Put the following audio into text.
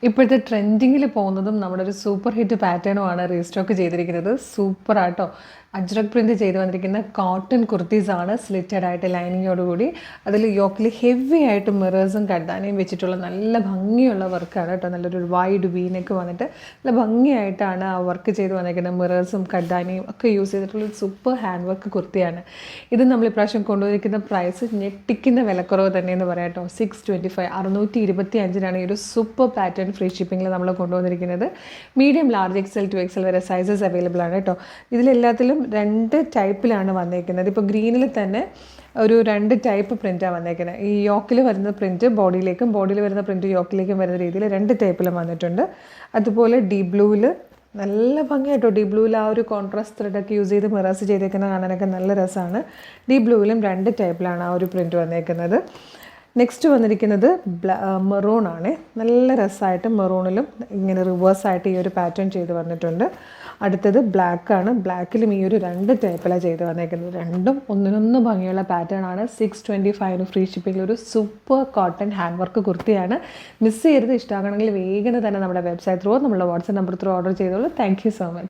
ഇപ്പോഴത്തെ ട്രെൻഡിങ്ങിൽ പോകുന്നതും നമ്മുടെ ഒരു സൂപ്പർ ഹിറ്റ് പാറ്റേണുമാണ് റീസ്റ്റോക്ക് ചെയ്തിരിക്കുന്നത്. സൂപ്പർ ആട്ടോ. അജ്രക് പ്രിൻറ്റ് ചെയ്ത് വന്നിരിക്കുന്ന കോട്ടൺ കുർത്തീസാണ് സ്ലിറ്റഡ് ആയിട്ട് ലൈനിങ്ങോടുകൂടി. അതിൽ യോക്കിൽ ഹെവി ആയിട്ട് മിറേഴ്സും കഡ്ഡാനയും വെച്ചിട്ടുള്ള നല്ല ഭംഗിയുള്ള വർക്കാണ് കേട്ടോ. നല്ലൊരു വൈഡ് വീനൊക്കെ വന്നിട്ട് നല്ല ഭംഗിയായിട്ടാണ് ആ വർക്ക് ചെയ്ത് വന്നിരിക്കുന്നത്. മിറേഴ്സും കഡ്ഡാനയും ഒക്കെ യൂസ് ചെയ്തിട്ടുള്ള സൂപ്പർ ഹാൻഡ് വർക്ക് കുർത്തിയാണ് ഇത്. നമ്മൾ ഇപ്രാവശ്യം കൊണ്ടുവന്നിരിക്കുന്ന പ്രൈസ് ഞെട്ടിക്കുന്ന വിലക്കുറവ് തന്നെയെന്ന് പറയാം കേട്ടോ. 625 625 ഈ ഒരു സൂപ്പർ പാറ്റേൺ ഫ്രീ ഷിപ്പിങ്ങിൽ നമ്മൾ കൊണ്ടുവന്നിരിക്കുന്നത്. Medium, large, XL to XL വരെ സൈസസ് അവൈലബിൾ ആണ് കേട്ടോ. ഇതിലെല്ലാത്തിലും 2 ടൈപ്പിലാണ് വന്നേക്കുന്നത്. ഇപ്പോൾ ഗ്രീനിൽ തന്നെ ഒരു 2 ടൈപ്പ് പ്രിൻറ്റാണ് വന്നേക്കുന്നത്. ഈ യോക്കിൽ വരുന്ന പ്രിൻറ്റ് ബോഡിയിലേക്കും, ബോഡിയിൽ വരുന്ന പ്രിൻറ്റ് യോക്കിലേക്കും വരുന്ന രീതിയിൽ 2 ടൈപ്പിലും വന്നിട്ടുണ്ട്. അതുപോലെ ഡീപ് ബ്ലൂവിൽ നല്ല ഭംഗിയായിട്ടോ. ഡീപ് ബ്ലൂവിൽ ആ ഒരു കോൺട്രാസ്റ്റ് ത്രെഡൊക്കെ യൂസ് ചെയ്ത് മിറേഴ്സ് ചെയ്തേക്കുന്ന കാണാനൊക്കെ നല്ല രസമാണ്. ഡീപ് ബ്ലൂവിലും 2 ടൈപ്പിലാണ് ആ ഒരു പ്രിൻറ്റ് വന്നേക്കുന്നത്. നെക്സ്റ്റ് വന്നിരിക്കുന്നത് മെറൂൺ ആണ്. നല്ല രസമായിട്ട് മെറൂണിലും ഇങ്ങനെ റിവേഴ്സായിട്ട് ഈ ഒരു പാറ്റേൺ ചെയ്ത് വന്നിട്ടുണ്ട്. അടുത്തത് ബ്ലാക്ക് ആണ്. ബ്ലാക്കിലും ഈ ഒരു 2 ടൈപ്പിലാണ് ചെയ്ത് വന്നേക്കുന്നത്. രണ്ടും ഒന്നിനൊന്ന് ഭംഗിയുള്ള പാറ്റേൺ ആണ്. 625 ഫ്രീ ഷിപ്പിംഗിൽ ഒരു സൂപ്പർ കോട്ടൺ ഹാൻഡ് വർക്ക് കുർത്തിയാണ്. മിസ് ചെയ്യരുത്. ഇഷ്ടമാകണമെങ്കിൽ വേഗം തന്നെ നമ്മുടെ വെബ്സൈറ്റ് ത്രൂ, നമ്മുടെ വാട്സാപ്പ് നമ്പർ ത്രൂ ഓർഡർ ചെയ്തോളൂ. Thank you so much.